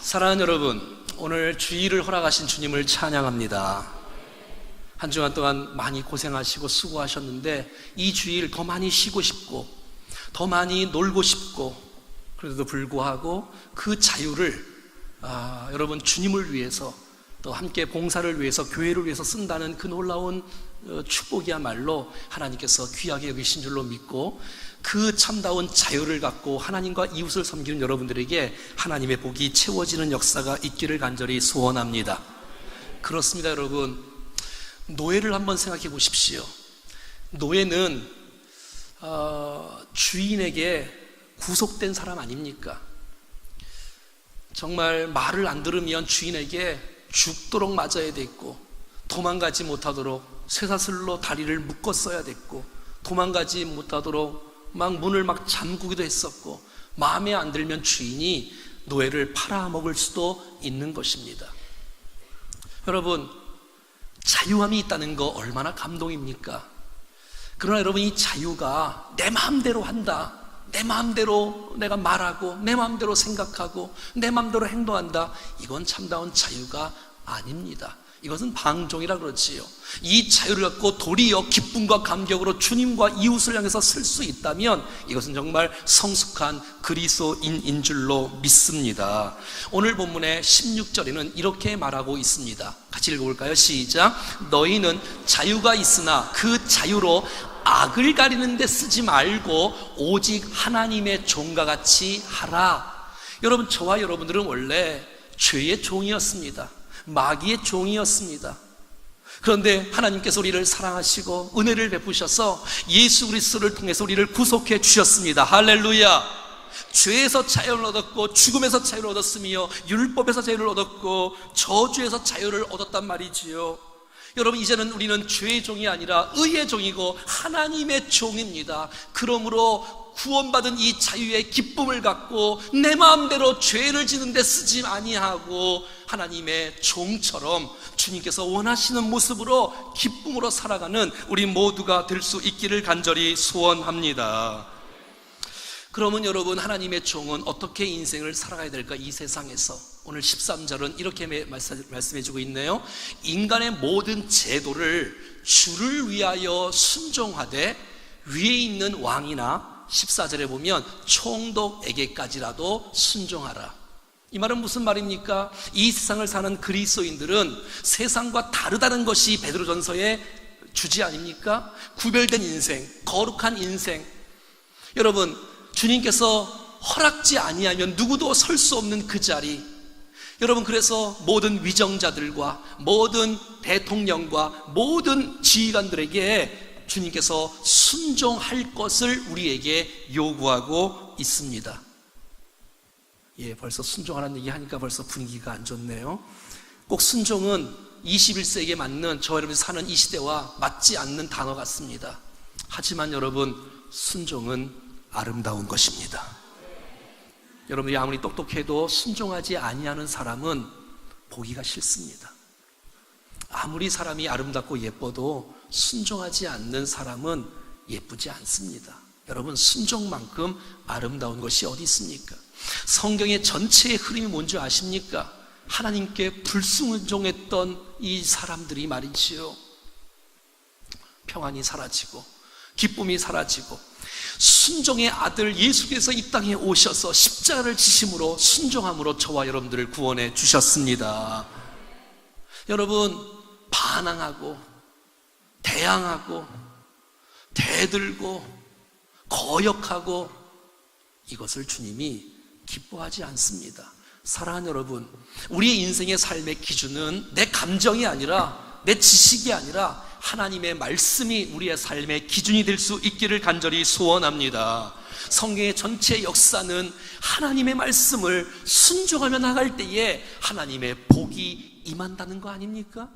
사랑하는 여러분, 오늘 주일을 허락하신 주님을 찬양합니다. 한 주간 동안 많이 고생하시고 수고하셨는데 이 주일 더 많이 쉬고 싶고 더 많이 놀고 싶고, 그래도 불구하고 그 자유를 여러분 주님을 위해서, 또 함께 봉사를 위해서, 교회를 위해서 쓴다는 그 놀라운 축복이야말로 하나님께서 귀하게 여기신 줄로 믿고, 그 참다운 자유를 갖고 하나님과 이웃을 섬기는 여러분들에게 하나님의 복이 채워지는 역사가 있기를 간절히 소원합니다. 그렇습니다. 여러분, 노예를 한번 생각해 보십시오. 노예는 주인에게 구속된 사람 아닙니까? 정말 말을 안 들으면 주인에게 죽도록 맞아야 됐고, 도망가지 못하도록 쇠사슬로 다리를 묶었어야 됐고, 도망가지 못하도록 막 문을 막 잠그기도 했었고, 마음에 안 들면 주인이 노예를 팔아먹을 수도 있는 것입니다. 여러분, 자유함이 있다는 거 얼마나 감동입니까? 그러나 여러분, 이 자유가 내 마음대로 한다, 내 마음대로 내가 말하고 내 마음대로 생각하고 내 마음대로 행동한다, 이건 참다운 자유가 아닙니다. 이것은 방종이라 그러지요. 이 자유를 갖고 도리어 기쁨과 감격으로 주님과 이웃을 향해서 쓸 수 있다면 이것은 정말 성숙한 그리스도인인 줄로 믿습니다. 오늘 본문의 16절에는 이렇게 말하고 있습니다. 같이 읽어볼까요? 시작. 너희는 자유가 있으나 그 자유로 악을 가리는 데 쓰지 말고 오직 하나님의 종과 같이 하라. 여러분, 저와 여러분들은 원래 죄의 종이었습니다. 마귀의 종이었습니다. 그런데 하나님께서 우리를 사랑하시고 은혜를 베푸셔서 예수 그리스도를 통해서 우리를 구속해 주셨습니다. 할렐루야. 죄에서 자유를 얻었고 죽음에서 자유를 얻었으며 율법에서 자유를 얻었고 저주에서 자유를 얻었단 말이지요. 여러분, 이제는 우리는 죄의 종이 아니라 의의 종이고 하나님의 종입니다. 그러므로 구원받은 이 자유의 기쁨을 갖고 내 마음대로 죄를 지는 데 쓰지 아니하고 하나님의 종처럼 주님께서 원하시는 모습으로 기쁨으로 살아가는 우리 모두가 될 수 있기를 간절히 소원합니다. 그러면 여러분, 하나님의 종은 어떻게 인생을 살아가야 될까? 이 세상에서 오늘 13절은 이렇게 말씀해주고 있네요. 인간의 모든 제도를 주를 위하여 순종하되 위에 있는 왕이나 14절에 보면 총독에게까지라도 순종하라. 이 말은 무슨 말입니까? 이 세상을 사는 그리스도인들은 세상과 다르다는 것이 베드로전서의 주제 아닙니까? 구별된 인생, 거룩한 인생. 여러분, 주님께서 허락지 아니하면 누구도 설 수 없는 그 자리. 여러분, 그래서 모든 위정자들과 모든 대통령과 모든 지휘관들에게 주님께서 순종할 것을 우리에게 요구하고 있습니다. 벌써 순종하라는 얘기 하니까 벌써 분위기가 안 좋네요. 꼭 순종은 21세기에 맞는 저 여러분이 사는 이 시대와 맞지 않는 단어 같습니다. 하지만 여러분, 순종은 아름다운 것입니다. 여러분이 아무리 똑똑해도 순종하지 아니하는 사람은 보기가 싫습니다. 아무리 사람이 아름답고 예뻐도 순종하지 않는 사람은 예쁘지 않습니다. 여러분, 순종만큼 아름다운 것이 어디 있습니까? 성경의 전체의 흐름이 뭔지 아십니까? 하나님께 불순종했던 이 사람들이 말이지요, 평안이 사라지고 기쁨이 사라지고 순종의 아들 예수께서 이 땅에 오셔서 십자가를 지심으로 순종함으로 저와 여러분들을 구원해 주셨습니다. 여러분, 반항하고 대항하고 대들고 거역하고 이것을 주님이 기뻐하지 않습니다. 사랑하는 여러분, 우리의 인생의 삶의 기준은 내 감정이 아니라, 내 지식이 아니라 하나님의 말씀이 우리의 삶의 기준이 될 수 있기를 간절히 소원합니다. 성경의 전체 역사는 하나님의 말씀을 순종하며 나갈 때에 하나님의 복이 임한다는 거 아닙니까?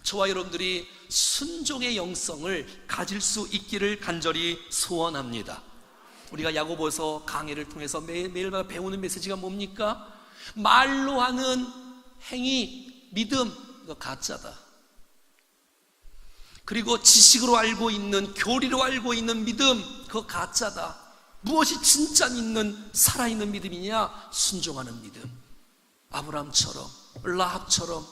저와 여러분들이 순종의 영성을 가질 수 있기를 간절히 소원합니다. 우리가 야고보서 강해를 통해서 매일마다 배우는 메시지가 뭡니까? 말로 하는 행위, 믿음, 이거 가짜다. 그리고 지식으로 알고 있는, 교리로 알고 있는 믿음, 그거 가짜다. 무엇이 진짜 믿는, 살아있는 믿음이냐? 순종하는 믿음. 아브라함처럼, 라합처럼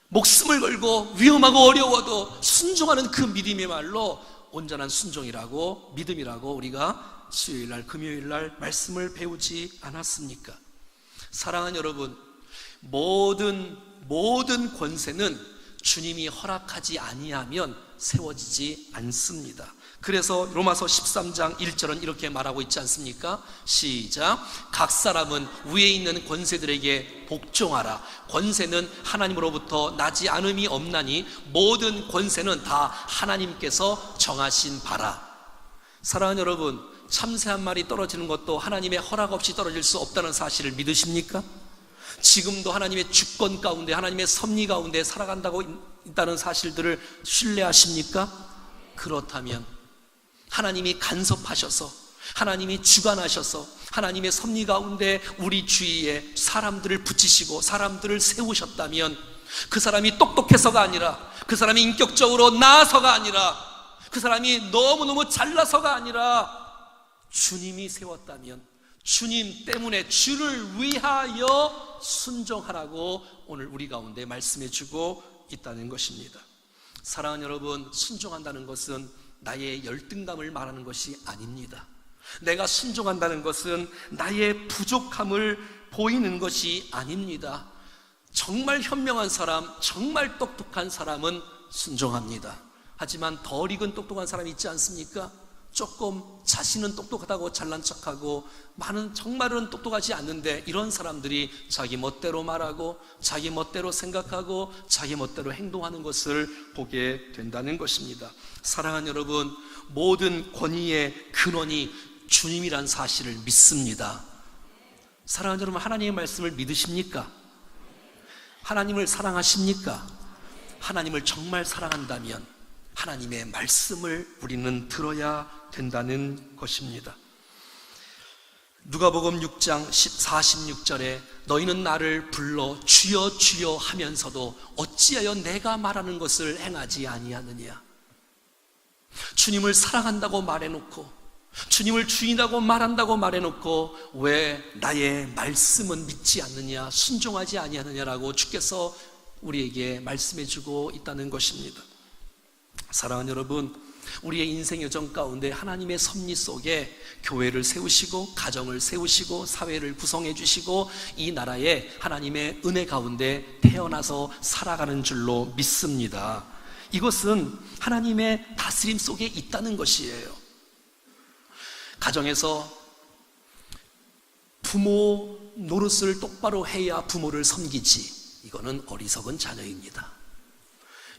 목숨을 걸고 위험하고 어려워도 순종하는 그 믿음의 말로 온전한 순종이라고, 믿음이라고 우리가 수요일날, 금요일날 말씀을 배우지 않았습니까? 사랑하는 여러분, 모든 권세는 주님이 허락하지 아니하면 세워지지 않습니다. 그래서 로마서 13장 1절은 이렇게 말하고 있지 않습니까? 시작. 각 사람은 위에 있는 권세들에게 복종하라. 권세는 하나님으로부터 나지 않음이 없나니 모든 권세는 다 하나님께서 정하신 바라. 사랑하는 여러분, 참새 한 마리 떨어지는 것도 하나님의 허락 없이 떨어질 수 없다는 사실을 믿으십니까? 지금도 하나님의 주권 가운데, 하나님의 섭리 가운데 살아간다고 있다는 사실들을 신뢰하십니까? 그렇다면 하나님이 간섭하셔서, 하나님이 주관하셔서 하나님의 섭리 가운데 우리 주위에 사람들을 붙이시고 사람들을 세우셨다면, 그 사람이 똑똑해서가 아니라, 그 사람이 인격적으로 나아서가 아니라, 그 사람이 너무너무 잘나서가 아니라 주님이 세웠다면, 주님 때문에 주를 위하여 순종하라고 오늘 우리 가운데 말씀해 주고 있다는 것입니다. 사랑하는 여러분, 순종한다는 것은 나의 열등감을 말하는 것이 아닙니다. 내가 순종한다는 것은 나의 부족함을 보이는 것이 아닙니다. 정말 현명한 사람, 정말 똑똑한 사람은 순종합니다. 하지만 덜 익은 똑똑한 사람이 있지 않습니까? 조금 자신은 똑똑하다고 잘난 척하고 많은 정말은 똑똑하지 않는데 이런 사람들이 자기 멋대로 말하고 자기 멋대로 생각하고 자기 멋대로 행동하는 것을 보게 된다는 것입니다. 사랑하는 여러분, 모든 권위의 근원이 주님이란 사실을 믿습니다. 사랑하는 여러분, 하나님의 말씀을 믿으십니까? 하나님을 사랑하십니까? 하나님을 정말 사랑한다면 하나님의 말씀을 우리는 들어야 된다는 것입니다. 누가복음 6장 46절에 너희는 나를 불러 주여 주여 하면서도 어찌하여 내가 말하는 것을 행하지 아니하느냐. 주님을 사랑한다고 말해놓고, 주님을 주인이라고 말한다고 말해놓고 왜 나의 말씀은 믿지 않느냐, 순종하지 아니하느냐라고 주께서 우리에게 말씀해주고 있다는 것입니다. 사랑하는 여러분, 우리의 인생 여정 가운데 하나님의 섭리 속에 교회를 세우시고 가정을 세우시고 사회를 구성해 주시고 이 나라에 하나님의 은혜 가운데 태어나서 살아가는 줄로 믿습니다. 이것은 하나님의 다스림 속에 있다는 것이에요. 가정에서 부모 노릇을 똑바로 해야 부모를 섬기지, 이거는 어리석은 자녀입니다.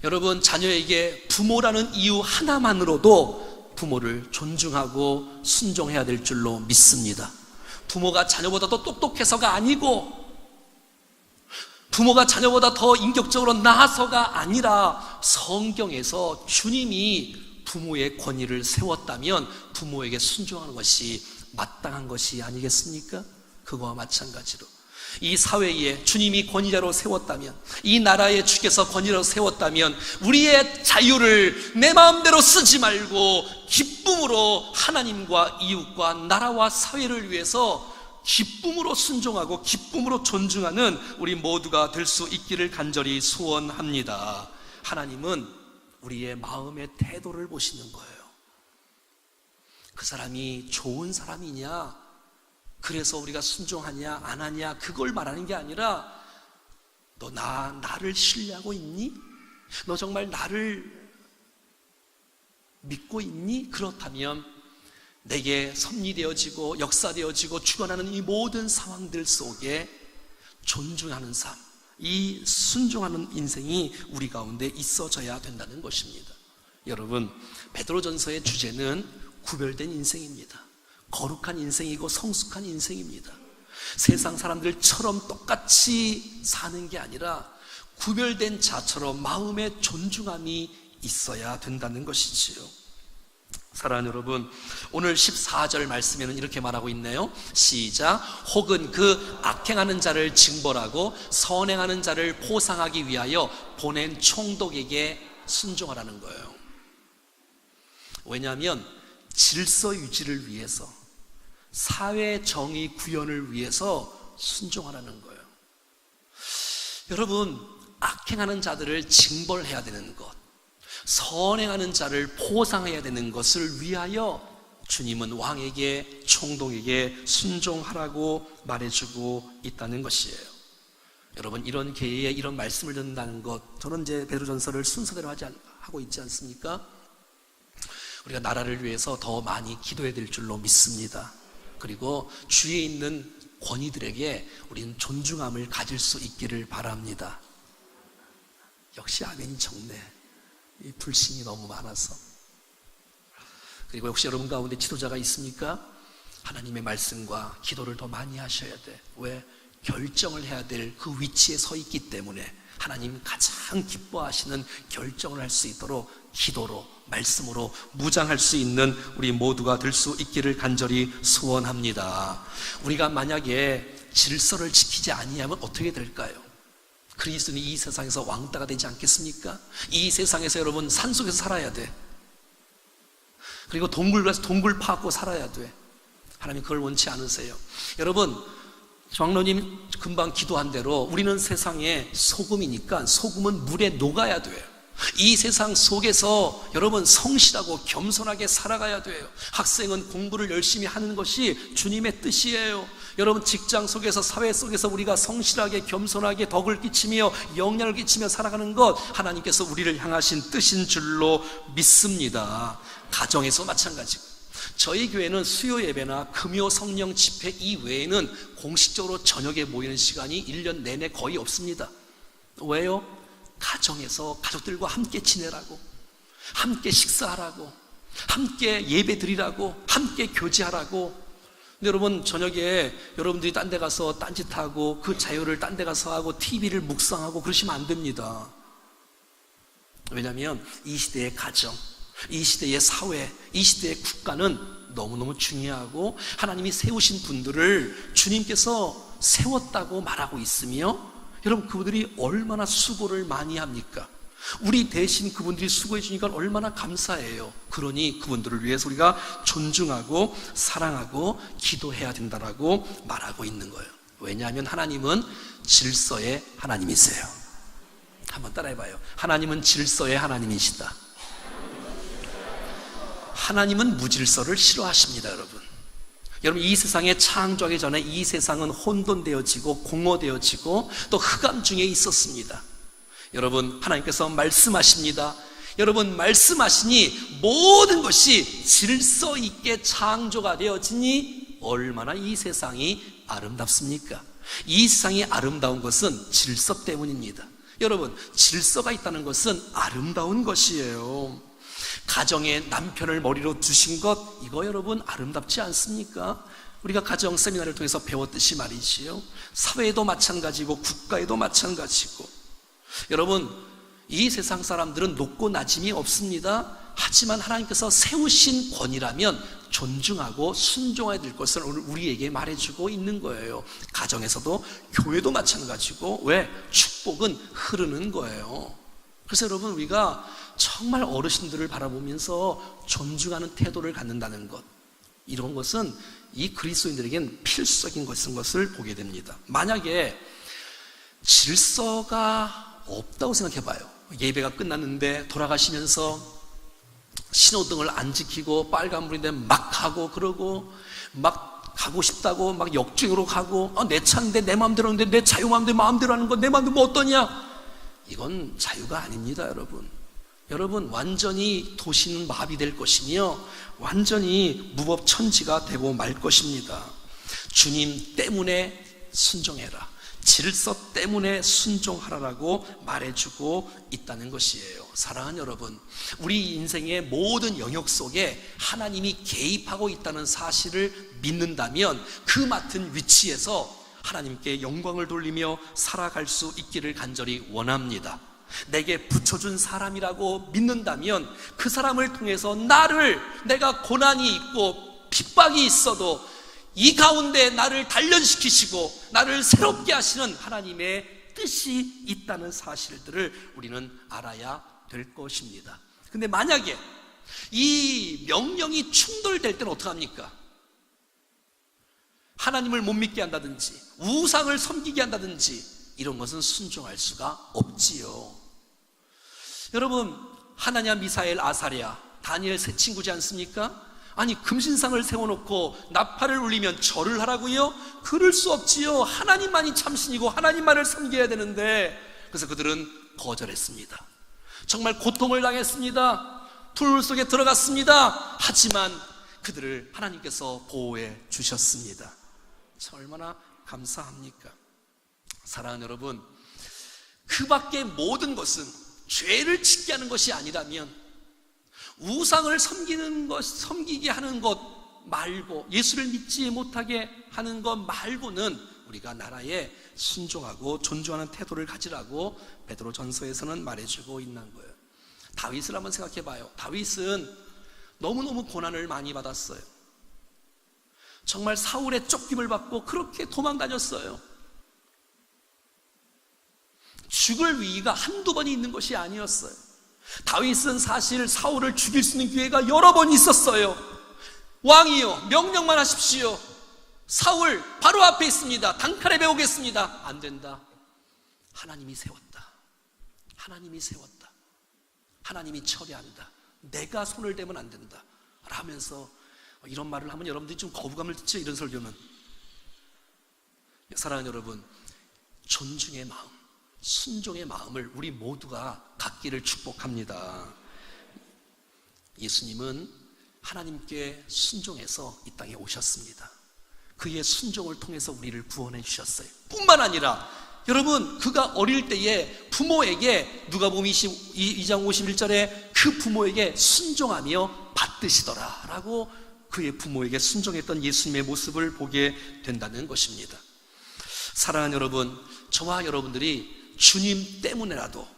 여러분, 자녀에게 부모라는 이유 하나만으로도 부모를 존중하고 순종해야 될 줄로 믿습니다. 부모가 자녀보다 더 똑똑해서가 아니고, 부모가 자녀보다 더 인격적으로 나아서가 아니라 성경에서 주님이 부모의 권위를 세웠다면 부모에게 순종하는 것이 마땅한 것이 아니겠습니까? 그거와 마찬가지로 이 사회에 주님이 권위자로 세웠다면, 이 나라에 주께서 권위자로 세웠다면 우리의 자유를 내 마음대로 쓰지 말고 기쁨으로 하나님과 이웃과 나라와 사회를 위해서 기쁨으로 순종하고 기쁨으로 존중하는 우리 모두가 될 수 있기를 간절히 소원합니다. 하나님은 우리의 마음의 태도를 보시는 거예요. 그 사람이 좋은 사람이냐, 그래서 우리가 순종하냐 안 하냐 그걸 말하는 게 아니라, 너 나를 신뢰하고 있니? 너 정말 나를 믿고 있니? 그렇다면 내게 섭리되어지고 역사되어지고 주관하는 이 모든 상황들 속에 존중하는 삶, 이 순종하는 인생이 우리 가운데 있어져야 된다는 것입니다. 여러분, 베드로전서의 주제는 구별된 인생입니다. 거룩한 인생이고 성숙한 인생입니다. 세상 사람들처럼 똑같이 사는 게 아니라 구별된 자처럼 마음의 존중함이 있어야 된다는 것이지요. 사랑하는 여러분, 오늘 14절 말씀에는 이렇게 말하고 있네요. 시작. 혹은 그 악행하는 자를 징벌하고 선행하는 자를 포상하기 위하여 보낸 총독에게 순종하라는 거예요. 왜냐하면 질서 유지를 위해서, 사회 정의 구현을 위해서 순종하라는 거예요. 여러분, 악행하는 자들을 징벌해야 되는 것, 선행하는 자를 보상해야 되는 것을 위하여 주님은 왕에게, 총독에게 순종하라고 말해주고 있다는 것이에요. 여러분, 이런 계에 이런 말씀을 듣는다는 것, 저는 이제 베드로전서를 순서대로 하고 있지 않습니까? 우리가 나라를 위해서 더 많이 기도해야 될 줄로 믿습니다. 그리고 주위에 있는 권위들에게 우리는 존중함을 가질 수 있기를 바랍니다. 역시 아멘이 적네. 이 불신이 너무 많아서. 그리고 혹시 여러분 가운데 지도자가 있습니까? 하나님의 말씀과 기도를 더 많이 하셔야 돼. 왜? 결정을 해야 될 그 위치에 서 있기 때문에 하나님 가장 기뻐하시는 결정을 할 수 있도록 기도로, 말씀으로 무장할 수 있는 우리 모두가 될 수 있기를 간절히 소원합니다. 우리가 만약에 질서를 지키지 아니하면 어떻게 될까요? 그리스도는 이 세상에서 왕따가 되지 않겠습니까? 이 세상에서 여러분 산속에서 살아야 돼. 그리고 동굴 가서 동굴 파고 살아야 돼. 하나님 그걸 원치 않으세요. 여러분, 장로님 금방 기도한 대로 우리는 세상의 소금이니까 소금은 물에 녹아야 돼요. 이 세상 속에서 여러분 성실하고 겸손하게 살아가야 돼요. 학생은 공부를 열심히 하는 것이 주님의 뜻이에요. 여러분 직장 속에서, 사회 속에서 우리가 성실하게 겸손하게 덕을 끼치며 영향을 끼치며 살아가는 것, 하나님께서 우리를 향하신 뜻인 줄로 믿습니다. 가정에서 마찬가지고, 저희 교회는 수요 예배나 금요 성령 집회 이외에는 공식적으로 저녁에 모이는 시간이 1년 내내 거의 없습니다. 왜요? 가정에서 가족들과 함께 지내라고, 함께 식사하라고, 함께 예배 드리라고, 함께 교제하라고. 근데 여러분 저녁에 여러분들이 딴 데 가서 딴짓하고 그 자유를 딴 데 가서 하고 TV를 묵상하고 그러시면 안 됩니다. 왜냐하면 이 시대의 가정, 이 시대의 사회, 이 시대의 국가는 너무너무 중요하고 하나님이 세우신 분들을 주님께서 세웠다고 말하고 있으며, 여러분 그분들이 얼마나 수고를 많이 합니까? 우리 대신 그분들이 수고해 주니까 얼마나 감사해요. 그러니 그분들을 위해서 우리가 존중하고 사랑하고 기도해야 된다라고 말하고 있는 거예요. 왜냐하면 하나님은 질서의 하나님이세요. 한번 따라해봐요. 하나님은 질서의 하나님이시다. 하나님은 무질서를 싫어하십니다. 여러분 이 세상에 창조하기 전에 이 세상은 혼돈되어지고 공허되어지고 또 흑암 중에 있었습니다. 여러분 하나님께서 말씀하십니다. 여러분 말씀하시니 모든 것이 질서 있게 창조가 되어지니 얼마나 이 세상이 아름답습니까? 이 세상이 아름다운 것은 질서 때문입니다. 여러분 질서가 있다는 것은 아름다운 것이에요. 가정에 남편을 머리로 두신 것, 이거 여러분 아름답지 않습니까? 우리가 가정 세미나를 통해서 배웠듯이 말이지요. 사회에도 마찬가지고 국가에도 마찬가지고. 여러분 이 세상 사람들은 높고 낮음이 없습니다. 하지만 하나님께서 세우신 권위라면 존중하고 순종해야 될 것을 오늘 우리에게 말해주고 있는 거예요. 가정에서도 교회도 마찬가지고. 왜? 축복은 흐르는 거예요. 그래서 여러분 우리가 정말 어르신들을 바라보면서 존중하는 태도를 갖는다는 것, 이런 것은 이 그리스도인들에겐 필수적인 것을 보게 됩니다. 만약에 질서가 없다고 생각해봐요. 예배가 끝났는데 돌아가시면서 신호등을 안 지키고 빨간불인데 막 가고, 그러고 막 가고 싶다고 막 역주행으로 가고, 내 차인데 내 마음대로 하는데 내 자유 마음대로 하는 건 내 마음대로 뭐 어떠냐? 이건 자유가 아닙니다. 여러분 완전히 도시는 마비될 것이며 완전히 무법천지가 되고 말 것입니다. 주님 때문에 순종해라, 질서 때문에 순종하라라고 말해주고 있다는 것이에요. 사랑하는 여러분, 우리 인생의 모든 영역 속에 하나님이 개입하고 있다는 사실을 믿는다면 그 맡은 위치에서 하나님께 영광을 돌리며 살아갈 수 있기를 간절히 원합니다. 내게 붙여준 사람이라고 믿는다면 그 사람을 통해서 내가 고난이 있고 핍박이 있어도 이 가운데 나를 단련시키시고 나를 새롭게 하시는 하나님의 뜻이 있다는 사실들을 우리는 알아야 될 것입니다. 근데 만약에 이 명령이 충돌될 때는 어떡합니까? 하나님을 못 믿게 한다든지 우상을 섬기게 한다든지 이런 것은 순종할 수가 없지요. 여러분, 하나냐, 미사엘, 아사랴, 다니엘 세 친구지 않습니까? 아니, 금신상을 세워놓고 나팔을 울리면 절을 하라고요? 그럴 수 없지요. 하나님만이 참신이고 하나님만을 섬겨야 되는데, 그래서 그들은 거절했습니다. 정말 고통을 당했습니다. 불 속에 들어갔습니다. 하지만 그들을 하나님께서 보호해 주셨습니다. 참 얼마나 감사합니까? 사랑하는 여러분, 그 밖의 모든 것은 죄를 짓게 하는 것이 아니라면, 우상을 섬기게 하는 것 말고, 예수를 믿지 못하게 하는 것 말고는 우리가 나라에 순종하고 존중하는 태도를 가지라고 베드로전서에서는 말해주고 있는 거예요. 다윗을 한번 생각해 봐요. 다윗은 너무너무 고난을 많이 받았어요. 정말 사울의 쫓김을 받고 그렇게 도망다녔어요. 죽을 위기가 한두 번이 있는 것이 아니었어요. 다윗은 사실 사울을 죽일 수 있는 기회가 여러 번 있었어요. 왕이요, 명령만 하십시오. 사울 바로 앞에 있습니다. 단칼에 배우겠습니다. 안 된다. 하나님이 세웠다. 하나님이 세웠다. 하나님이 처리한다. 내가 손을 대면 안 된다 라면서 이런 말을 하면 여러분들이 좀 거부감을 듣죠. 이런 설교는. 사랑하는 여러분, 존중의 마음, 순종의 마음을 우리 모두가 갖기를 축복합니다. 예수님은 하나님께 순종해서 이 땅에 오셨습니다. 그의 순종을 통해서 우리를 구원해 주셨어요. 뿐만 아니라 여러분, 그가 어릴 때에 부모에게, 누가복음 22장 51절에 그 부모에게 순종하며 받드시더라 라고 그의 부모에게 순종했던 예수님의 모습을 보게 된다는 것입니다. 사랑하는 여러분, 저와 여러분들이 주님 때문에라도,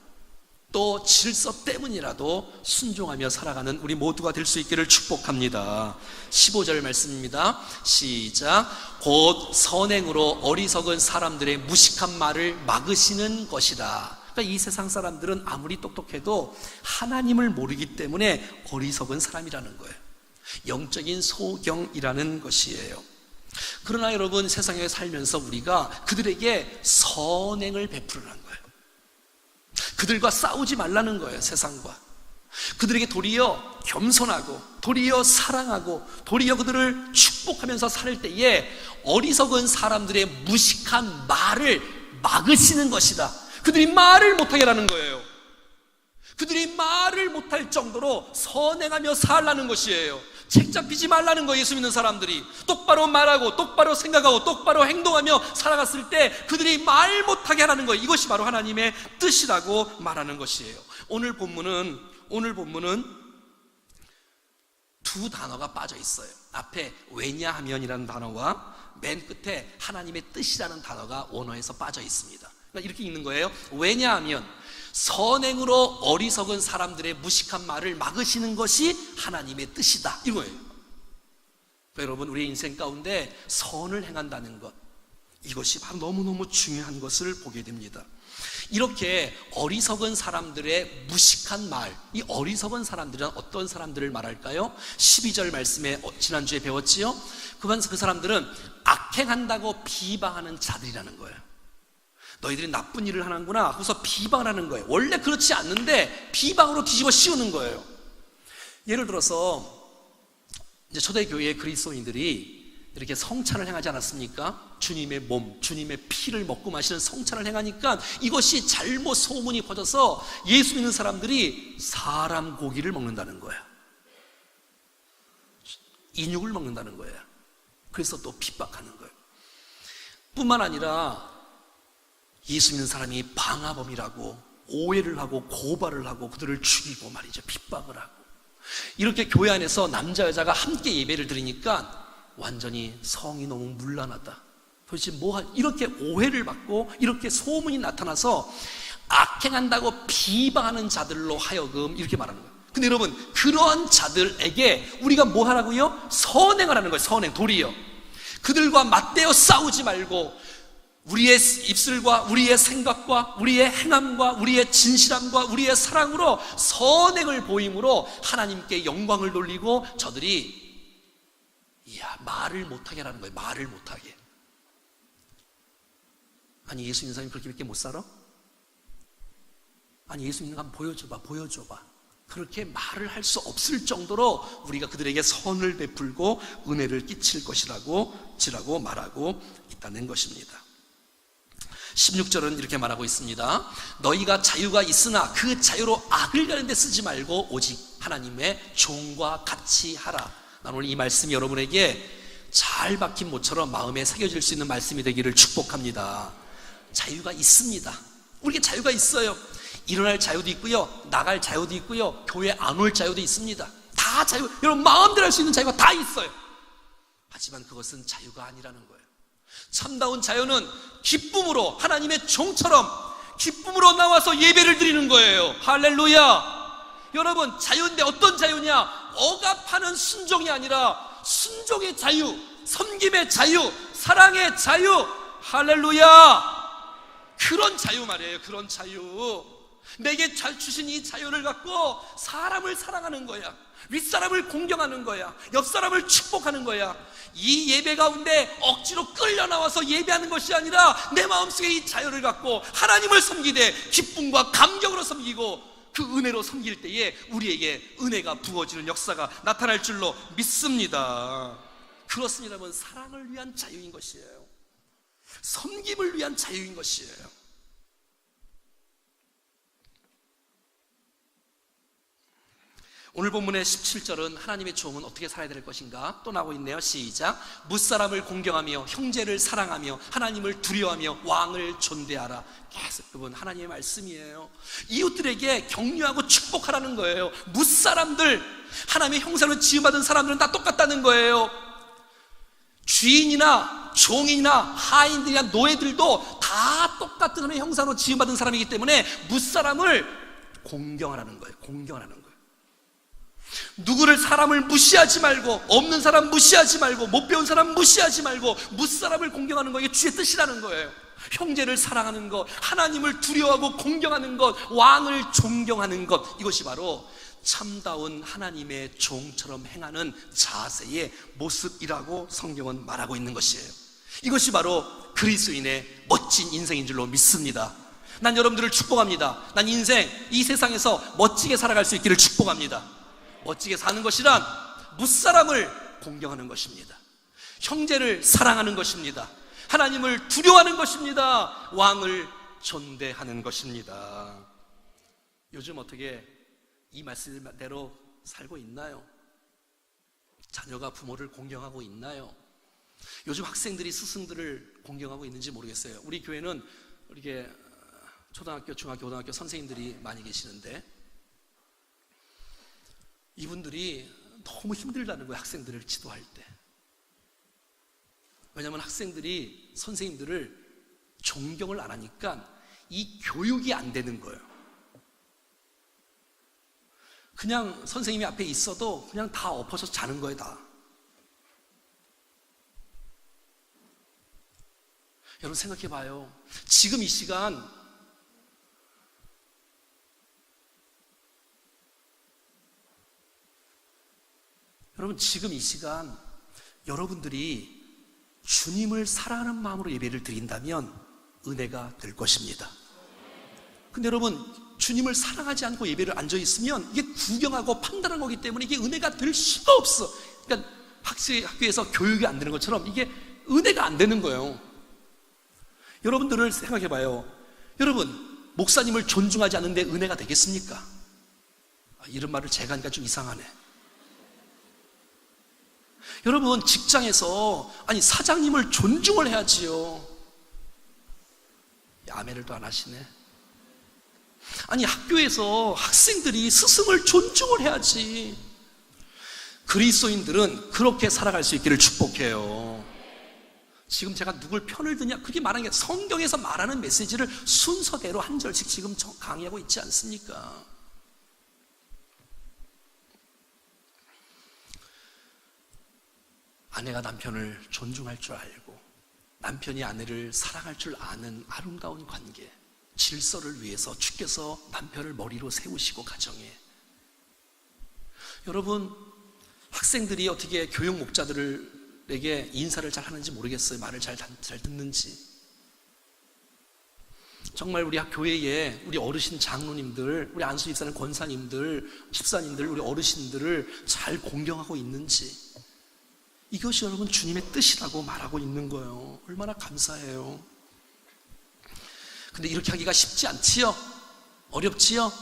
또 질서 때문이라도 순종하며 살아가는 우리 모두가 될 수 있기를 축복합니다. 15절 말씀입니다. 시작. 곧 선행으로 어리석은 사람들의 무식한 말을 막으시는 것이다. 그러니까 이 세상 사람들은 아무리 똑똑해도 하나님을 모르기 때문에 어리석은 사람이라는 거예요. 영적인 소경이라는 것이에요. 그러나 여러분, 세상에 살면서 우리가 그들에게 선행을 베푸라는 거예요. 그들과 싸우지 말라는 거예요. 세상과. 그들에게 도리어 겸손하고, 도리어 사랑하고, 도리어 그들을 축복하면서 살 때에 어리석은 사람들의 무식한 말을 막으시는 것이다. 그들이 말을 못하게 하라는 거예요. 그들이 말을 못할 정도로 선행하며 살라는 것이에요. 책 잡히지 말라는 거예요. 예수 믿는 사람들이 똑바로 말하고, 똑바로 생각하고, 똑바로 행동하며 살아갔을 때 그들이 말 못하게 하라는 거예요. 이것이 바로 하나님의 뜻이라고 말하는 것이에요. 오늘 본문은 두 단어가 빠져 있어요. 앞에 왜냐하면이라는 단어와 맨 끝에 하나님의 뜻이라는 단어가 원어에서 빠져 있습니다. 그러니까 이렇게 읽는 거예요. 왜냐하면 선행으로 어리석은 사람들의 무식한 말을 막으시는 것이 하나님의 뜻이다, 이거예요. 그러니까 여러분, 우리의 인생 가운데 선을 행한다는 것, 이것이 바로 너무너무 중요한 것을 보게 됩니다. 이렇게 어리석은 사람들의 무식한 말, 이 어리석은 사람들은 어떤 사람들을 말할까요? 12절 말씀에 지난주에 배웠지요? 그 사람들은 악행한다고 비방하는 자들이라는 거예요. 너희들이 나쁜 일을 하는구나 하고서 비방을 하는 거예요. 원래 그렇지 않는데 비방으로 뒤집어 씌우는 거예요. 예를 들어서 이제 초대교회의 그리스도인들이 이렇게 성찬을 행하지 않았습니까? 주님의 몸, 주님의 피를 먹고 마시는 성찬을 행하니까 이것이 잘못 소문이 퍼져서 예수 믿는 사람들이 사람 고기를 먹는다는 거예요. 인육을 먹는다는 거예요. 그래서 또 핍박하는 거예요. 뿐만 아니라 예수 믿는 사람이 방화범이라고 오해를 하고 고발을 하고 그들을 죽이고 말이죠. 핍박을 하고. 이렇게 교회 안에서 남자 여자가 함께 예배를 드리니까 완전히 성이 너무 문란하다. 도대체 이렇게 오해를 받고 이렇게 소문이 나타나서 악행한다고 비방하는 자들로 하여금 이렇게 말하는 거예요. 근데 여러분, 그러한 자들에게 우리가 뭐 하라고요? 선행하라는 거예요. 선행, 도리어. 그들과 맞대어 싸우지 말고 우리의 입술과 우리의 생각과 우리의 행함과 우리의 진실함과 우리의 사랑으로 선행을 보임으로 하나님께 영광을 돌리고 저들이 말을 못하게 하라는 거예요. 말을 못하게. 아니 예수 믿는 사람이 그렇게밖에 못 살아? 아니 예수 믿는 거 한번 보여줘봐. 그렇게 말을 할 수 없을 정도로 우리가 그들에게 선을 베풀고 은혜를 끼칠 것이라고 지라고 말하고 있다는 것입니다. 16절은 이렇게 말하고 있습니다. 너희가 자유가 있으나 그 자유로 악을 가는데 쓰지 말고 오직 하나님의 종과 같이 하라. 나는 오늘 이 말씀이 여러분에게 잘 박힌 못처럼 마음에 새겨질 수 있는 말씀이 되기를 축복합니다. 자유가 있습니다. 우리에게 자유가 있어요. 일어날 자유도 있고요, 나갈 자유도 있고요, 교회 안 올 자유도 있습니다. 다 자유, 여러분 마음대로 할 수 있는 자유가 다 있어요. 하지만 그것은 자유가 아니라는 거예요. 참다운 자유는 기쁨으로 하나님의 종처럼 기쁨으로 나와서 예배를 드리는 거예요. 할렐루야. 여러분 자유인데 어떤 자유냐? 억압하는 순종이 아니라 순종의 자유, 섬김의 자유, 사랑의 자유. 할렐루야. 그런 자유 말이에요. 그런 자유. 내게 잘 주신 이 자유를 갖고 사람을 사랑하는 거야. 윗사람을 공경하는 거야. 옆사람을 축복하는 거야. 이 예배 가운데 억지로 끌려 나와서 예배하는 것이 아니라 내 마음속에 이 자유를 갖고 하나님을 섬기되 기쁨과 감격으로 섬기고 그 은혜로 섬길 때에 우리에게 은혜가 부어지는 역사가 나타날 줄로 믿습니다. 그렇습니다. 여러분, 사랑을 위한 자유인 것이에요. 섬김을 위한 자유인 것이에요. 오늘 본문의 17절은 하나님의 종은 어떻게 살아야 될 것인가 또 나오고 있네요. 시작. 무사람을 공경하며 형제를 사랑하며 하나님을 두려워하며 왕을 존대하라. 계속 그분 하나님의 말씀이에요. 이웃들에게 격려하고 축복하라는 거예요. 무사람들, 하나님의 형상으로 지음받은 사람들은 다 똑같다는 거예요. 주인이나 종이나 하인들이나 노예들도 다 똑같은 하나님의 형상으로 지음받은 사람이기 때문에 무사람을 공경하라는 거예요. 공경하라는 거예요. 누구를 사람을 무시하지 말고, 없는 사람 무시하지 말고, 못 배운 사람 무시하지 말고 무사람을 공경하는 거, 이게 주의 뜻이라는 거예요. 형제를 사랑하는 것, 하나님을 두려워하고 공경하는 것, 왕을 존경하는 것, 이것이 바로 참다운 하나님의 종처럼 행하는 자세의 모습이라고 성경은 말하고 있는 것이에요. 이것이 바로 그리스도인의 멋진 인생인 줄로 믿습니다. 난 여러분들을 축복합니다. 난 인생 이 세상에서 멋지게 살아갈 수 있기를 축복합니다. 멋지게 사는 것이란 무사람을 공경하는 것입니다. 형제를 사랑하는 것입니다. 하나님을 두려워하는 것입니다. 왕을 존대하는 것입니다. 요즘 어떻게 이 말씀대로 살고 있나요? 자녀가 부모를 공경하고 있나요? 요즘 학생들이 스승들을 공경하고 있는지 모르겠어요. 우리 교회는 이렇게 초등학교, 중학교, 고등학교 선생님들이 많이 계시는데 이분들이 너무 힘들다는 거예요. 학생들을 지도할 때. 왜냐하면 학생들이 선생님들을 존경을 안 하니까 이 교육이 안 되는 거예요. 그냥 선생님이 앞에 있어도 그냥 다 엎어서 자는 거예요. 다. 여러분 생각해 봐요. 지금 이 시간 여러분, 지금 이 시간 여러분들이 주님을 사랑하는 마음으로 예배를 드린다면 은혜가 될 것입니다. 근데 여러분, 주님을 사랑하지 않고 예배를 앉아있으면 이게 구경하고 판단한 거기 때문에 이게 은혜가 될 수가 없어. 그러니까 학교에서 교육이 안 되는 것처럼 이게 은혜가 안 되는 거예요. 여러분들을 생각해 봐요. 여러분, 목사님을 존중하지 않는데 은혜가 되겠습니까? 이런 말을 제가 하니까 좀 이상하네. 여러분, 직장에서 사장님을 존중을 해야지요. 아멘을 또 안 하시네. 학교에서 학생들이 스승을 존중을 해야지. 그리스도인들은 그렇게 살아갈 수 있기를 축복해요. 지금 제가 누굴 편을 드냐, 그게 말하는 게 성경에서 말하는 메시지를 순서대로 한 절씩 지금 강의하고 있지 않습니까? 아내가 남편을 존중할 줄 알고 남편이 아내를 사랑할 줄 아는 아름다운 관계, 질서를 위해서 주께서 남편을 머리로 세우시고 가정에. 여러분, 학생들이 어떻게 교육 목자들에게 인사를 잘 하는지 모르겠어요. 말을 잘 듣는지. 정말 우리 교회에 우리 어르신 장로님들, 우리 안수 집사님 권사님들, 집사님들, 우리 어르신들을 잘 공경하고 있는지, 이것이 여러분 주님의 뜻이라고 말하고 있는 거예요. 얼마나 감사해요. 근데 이렇게 하기가 쉽지 않지요? 어렵지요?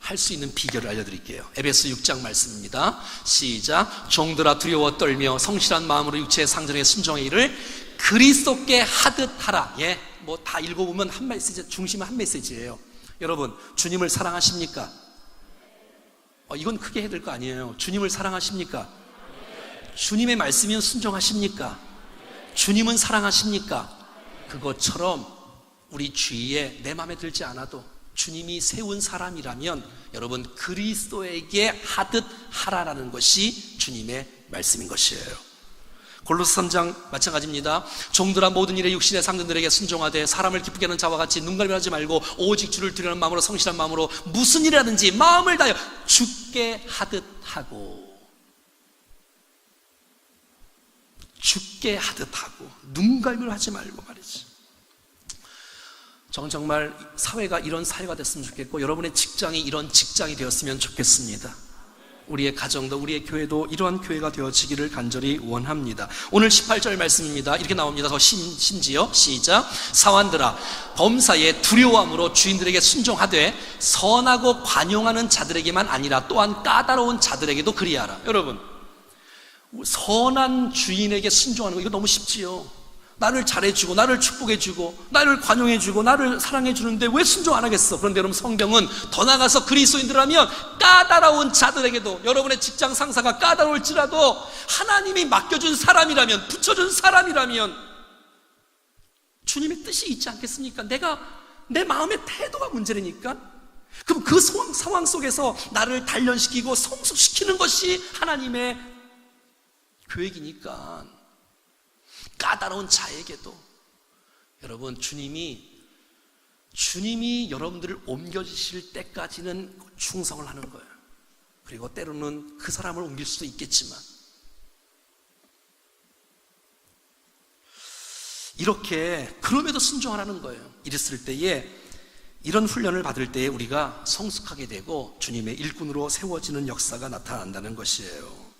할 수 있는 비결을 알려드릴게요. 에베소 6장 말씀입니다. 시작. 종들아 두려워 떨며 성실한 마음으로 육체의 상전에게 순종의 일을 그리스도께 하듯 하라. 예, 뭐 다 읽어보면 한 메시지, 중심은 한 메시지예요. 여러분, 주님을 사랑하십니까? 이건 크게 해야 될 거 아니에요. 주님을 사랑하십니까? 주님의 말씀이면 순종하십니까? 주님은 사랑하십니까? 그것처럼 우리 주위에 내 마음에 들지 않아도 주님이 세운 사람이라면 여러분 그리스도에게 하듯 하라라는 것이 주님의 말씀인 것이에요. 골로새 3장 마찬가지입니다. 종들아 모든 일에 육신의 상전들에게 순종하되 사람을 기쁘게 하는 자와 같이 눈갈매하지 말고 오직 주를 드리는 마음으로 성실한 마음으로 무슨 일이라든지 마음을 다하여 주께 하듯 하고, 주께 하듯 하고, 눈갈매를 하지 말고 말이지. 저는 정말 사회가 이런 사회가 됐으면 좋겠고 여러분의 직장이 이런 직장이 되었으면 좋겠습니다. 우리의 가정도 우리의 교회도 이러한 교회가 되어지기를 간절히 원합니다. 오늘 18절 말씀입니다. 이렇게 나옵니다. 더 심지어 시작. 사환들아 범사에 두려워함으로 주인들에게 순종하되 선하고 관용하는 자들에게만 아니라 또한 까다로운 자들에게도 그리하라. 여러분, 선한 주인에게 순종하는 거 이거 너무 쉽지요. 나를 잘해주고 나를 축복해주고 나를 관용해주고 나를 사랑해주는데 왜 순종 안 하겠어? 그런데 여러분 성경은 더 나아가서 그리스도인들하면 까다로운 자들에게도, 여러분의 직장 상사가 까다로울지라도 하나님이 맡겨준 사람이라면, 붙여준 사람이라면 주님의 뜻이 있지 않겠습니까? 내 마음의 태도가 문제라니까. 그럼 그 상황 속에서 나를 단련시키고 성숙시키는 것이 하나님의 계획이니까. 까다로운 자에게도 여러분 주님이 여러분들을 옮겨주실 때까지는 충성을 하는 거예요. 그리고 때로는 그 사람을 옮길 수도 있겠지만 이렇게 그럼에도 순종하라는 거예요. 이랬을 때에 이런 훈련을 받을 때에 우리가 성숙하게 되고 주님의 일꾼으로 세워지는 역사가 나타난다는 것이에요.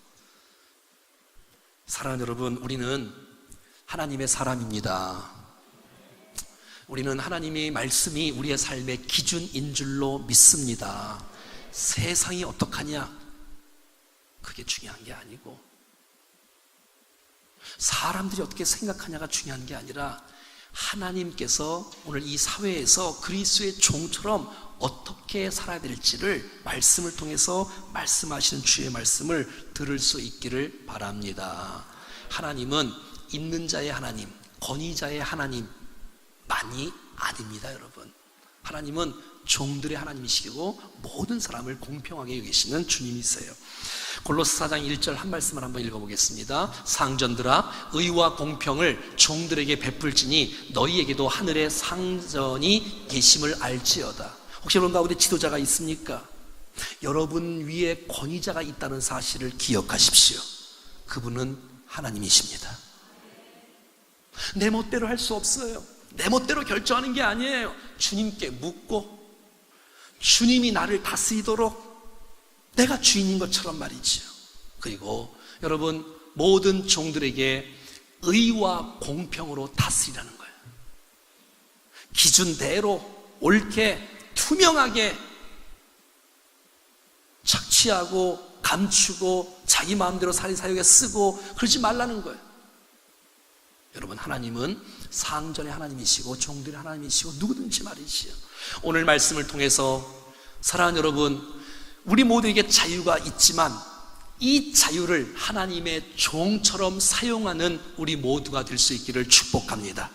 사랑하는 여러분, 우리는 하나님의 사람입니다. 우리는 하나님의 말씀이 우리의 삶의 기준인 줄로 믿습니다. 세상이 어떡하냐? 그게 중요한 게 아니고 사람들이 어떻게 생각하냐가 중요한 게 아니라 하나님께서 오늘 이 사회에서 그리스도의 종처럼 어떻게 살아야 될지를 말씀을 통해서 말씀하시는 주의 말씀을 들을 수 있기를 바랍니다. 하나님은 있는 자의 하나님, 권위자의 하나님만이 아닙니다, 여러분. 하나님은 종들의 하나님이시고 모든 사람을 공평하게 여기시는 주님이세요. 골로새 4장 1절 한 말씀을 한번 읽어보겠습니다. 상전들아 의와 공평을 종들에게 베풀지니 너희에게도 하늘의 상전이 계심을 알지어다. 혹시 여러분 가운데 지도자가 있습니까? 여러분 위에 권위자가 있다는 사실을 기억하십시오. 그분은 하나님이십니다. 내 멋대로 할 수 없어요. 내 멋대로 결정하는 게 아니에요. 주님께 묻고 주님이 나를 다스리도록 내가 주인인 것처럼 말이죠. 그리고 여러분 모든 종들에게 의와 공평으로 다스리라는 거예요. 기준대로 옳게 투명하게 착취하고 감추고 자기 마음대로 사용에 쓰고 그러지 말라는 거예요. 여러분 하나님은 상전의 하나님이시고 종들의 하나님이시고 누구든지 말이지요. 오늘 말씀을 통해서 사랑하는 여러분, 우리 모두에게 자유가 있지만 이 자유를 하나님의 종처럼 사용하는 우리 모두가 될 수 있기를 축복합니다.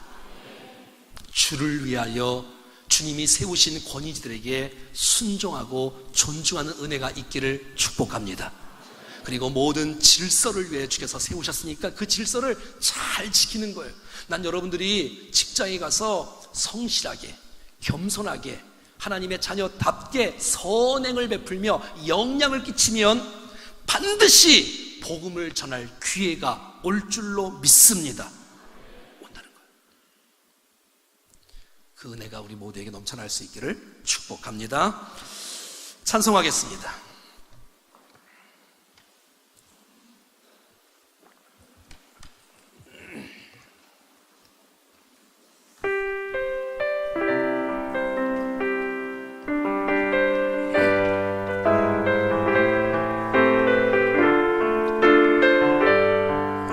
주를 위하여 주님이 세우신 권위자들에게 순종하고 존중하는 은혜가 있기를 축복합니다. 그리고 모든 질서를 위해 주께서 세우셨으니까 그 질서를 잘 지키는 거예요. 난 여러분들이 직장에 가서 성실하게 겸손하게 하나님의 자녀답게 선행을 베풀며 영향을 끼치면 반드시 복음을 전할 기회가 올 줄로 믿습니다. 온다는 거예요. 그 은혜가 우리 모두에게 넘쳐날 수 있기를 축복합니다. 찬송하겠습니다.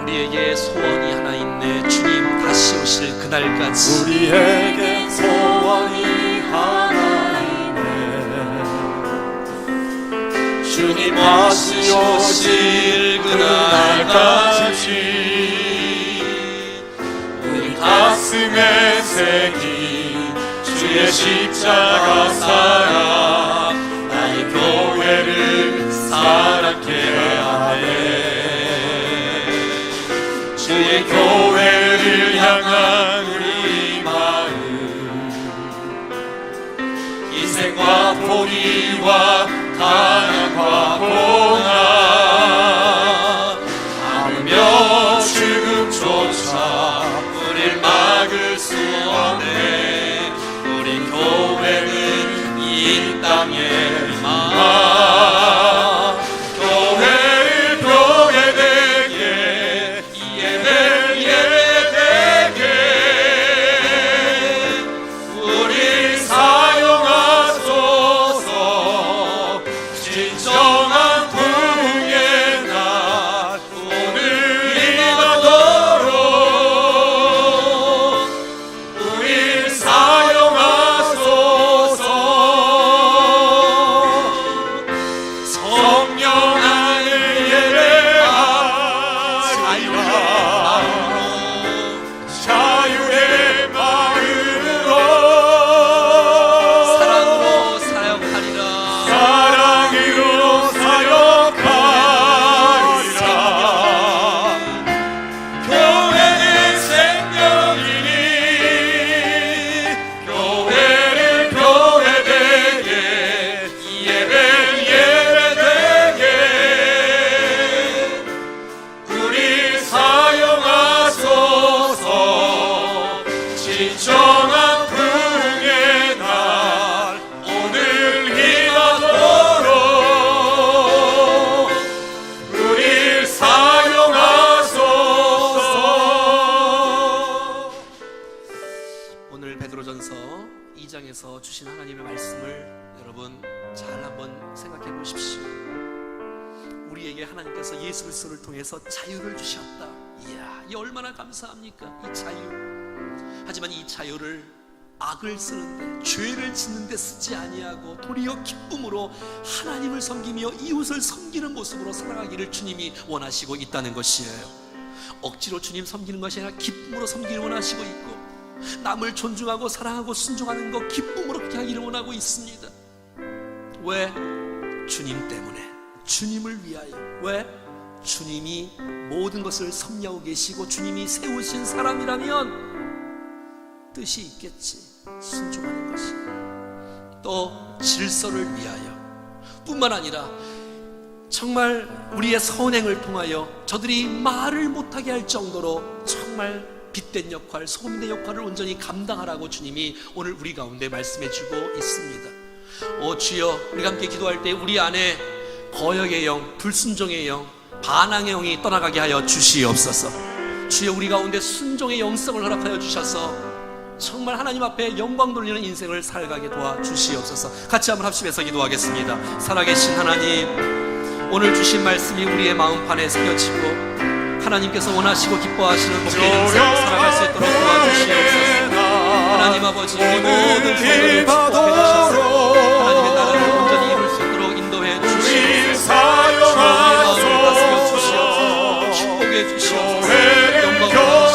우리에게 소원이 하나 있네. 주님 다시 오실 그날까지 우리에게 소원이 하나 있네. 주님 다시 오실 그날까지 우리 가슴에 새긴 주의 십자가 사랑, 나의 교회를 사랑케 하네. 주의 교회를 향한 우리 마음, 희생과 포기와 탄압과 고난, 아무며 죽음조차 우릴 막을 수 없네. 우리 교회는 이 땅의 희망, 교회를 교회되게, 예배를 예배되게 우리 사용하소서. 진정한 부흥의 날 오늘 임하도록 우리 사용하소서. 성령 안에 예배하리라. 자유의 마음으로 사랑으로 사역하리라. 사랑으로 사역하리라. 교회는 생명이니 교회를 교회되게, 예배를 예배되게 우리 사용하소서. 진정한 부흥의 날 오늘 임하도록 우릴 사용하소서. 오늘 베드로전서 2장에서 주신 하나님의 말씀을 여러분 잘 한번 생각해 보십시오. 우리에게 하나님께서 예수 그리스도를 통해서 자유를 주셨다. 이야, 이 얼마나 감사합니까? 이 자유. 하지만 이 자유를 악을 쓰는데, 죄를 짓는데 쓰지 아니하고 도리어 기쁨으로 하나님을 섬기며 이웃을 섬기는 모습으로 살아가기를 주님이 원하시고 있다는 것이에요. 억지로 주님 섬기는 것이 아니라 기쁨으로 섬기를 원하시고 있고, 남을 존중하고 사랑하고 순종하는 것 기쁨으로 그렇게 하기를 원하고 있습니다. 왜? 주님 때문에, 주님을 위하여. 왜? 주님이 모든 것을 섭리하고 계시고 주님이 세우신 사람이라면 뜻이 있겠지. 순종하는 것이. 또 질서를 위하여 뿐만 아니라 정말 우리의 선행을 통하여 저들이 말을 못하게 할 정도로 정말 빛된 역할, 소금의 역할을 온전히 감당하라고 주님이 오늘 우리 가운데 말씀해 주고 있습니다. 오 주여, 우리가 함께 기도할 때 우리 안에 거역의 영, 불순종의 영, 반항의 영이 떠나가게 하여 주시옵소서. 주여, 우리 가운데 순종의 영성을 허락하여 주셔서 정말 하나님 앞에 영광 돌리는 인생을 살아가게 도와주시옵소서. 같이 한번 합심해서 기도하겠습니다. 살아계신 하나님, 오늘 주신 말씀이 우리의 마음판에 새겨지고 하나님께서 원하시고 기뻐하시는 복된 인생 살아갈 수 있도록 도와주시옵소서. 하나님 아버지, 우리 모든 소원을 축복해 주셔서 하나님의 나라를 온전히 이룰 수 있도록 인도해 주시옵소서. 주의 마음을 다스려 주시옵소서. 축복해 주시옵소서. 영광 받으시옵소서.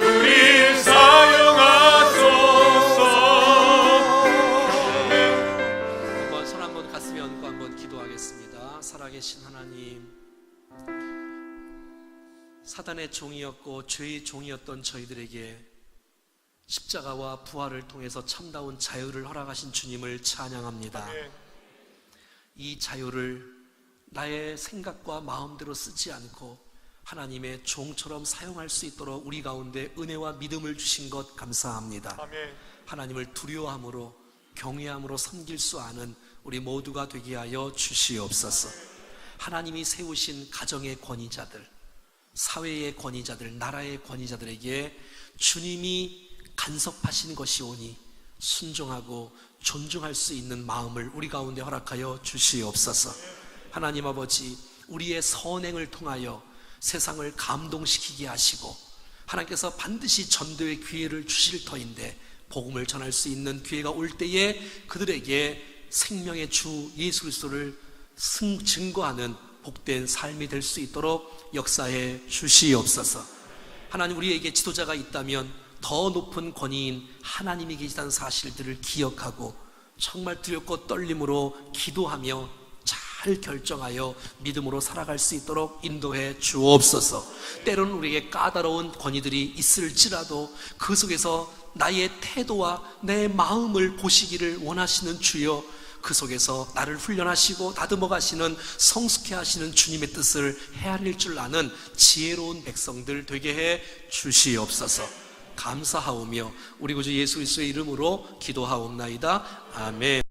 우리 사단의 종이었고 죄의 종이었던 저희들에게 십자가와 부활을 통해서 참다운 자유를 허락하신 주님을 찬양합니다. 아멘. 이 자유를 나의 생각과 마음대로 쓰지 않고 하나님의 종처럼 사용할 수 있도록 우리 가운데 은혜와 믿음을 주신 것 감사합니다. 아멘. 하나님을 두려워함으로 경외함으로 섬길 수 아는 우리 모두가 되게 하여 주시옵소서. 하나님이 세우신 가정의 권위자들, 사회의 권위자들, 나라의 권위자들에게 주님이 간섭하신 것이 오니 순종하고 존중할 수 있는 마음을 우리 가운데 허락하여 주시옵소서. 하나님 아버지, 우리의 선행을 통하여 세상을 감동시키게 하시고 하나님께서 반드시 전도의 기회를 주실 터인데 복음을 전할 수 있는 기회가 올 때에 그들에게 생명의 주 예수 그리스도를 증거하는 복된 삶이 될 수 있도록 역사해 주시옵소서. 하나님, 우리에게 지도자가 있다면 더 높은 권위인 하나님이 계시다는 사실들을 기억하고 정말 두렵고 떨림으로 기도하며 잘 결정하여 믿음으로 살아갈 수 있도록 인도해 주옵소서. 때로는 우리에게 까다로운 권위들이 있을지라도 그 속에서 나의 태도와 내 마음을 보시기를 원하시는 주여, 그 속에서 나를 훈련하시고 다듬어 가시는 성숙해 하시는 주님의 뜻을 헤아릴 줄 아는 지혜로운 백성들 되게 해 주시옵소서. 감사하오며 우리 구주 예수 그리스도의 이름으로 기도하옵나이다. 아멘.